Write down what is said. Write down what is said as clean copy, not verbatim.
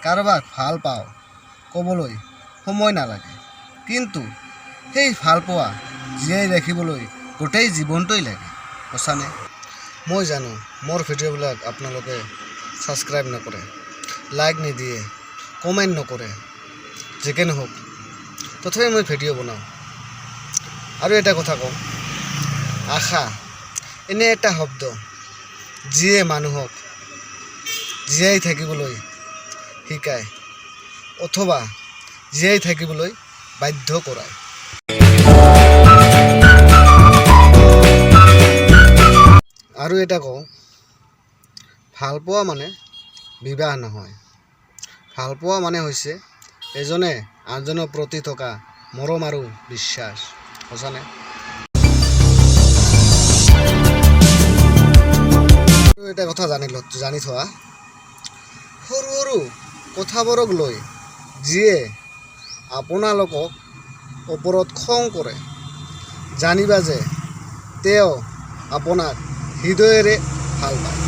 কাৰোবাক ভাল পাওঁ ক'বলৈ সময় নালাগে, কিন্তু সেই ভাল পোৱা জীয়াই ৰাখিবলৈ গোটেই জীৱনটোই লাগে, সঁচানে? মই জানো মোৰ ভিডিঅ'বিলাক আপোনালোকে ছাবস্ক্ৰাইব নকৰে, লাইক নিদিয়ে, কমেণ্ট নকৰে, যিকে নহওক তথাপি মই ভিডিঅ' বনাওঁ। আৰু এটা কথা কওঁ, আশা এনে এটা শব্দ যিয়ে মানুহক জীয়াই থাকিবলৈ শিকায় অথবা জীয়াই থাকিবলৈ বাধ্য কৰায়। আৰু এটা কওঁ, ভালপোৱা মানে বিবাহ নহয়, ভালপোৱা মানে হৈছে এজনে আনজনৰ প্ৰতি থকা মৰম আৰু বিশ্বাস, সঁচানে? আৰু এটা কথা জানি থোৱা, সৰু সৰু কথাবোৰক লৈ যিয়ে আপোনালোকক ওপৰত খং কৰে, জানিবা যে তেওঁ আপোনাক হৃদয়েৰে ভাল পায়।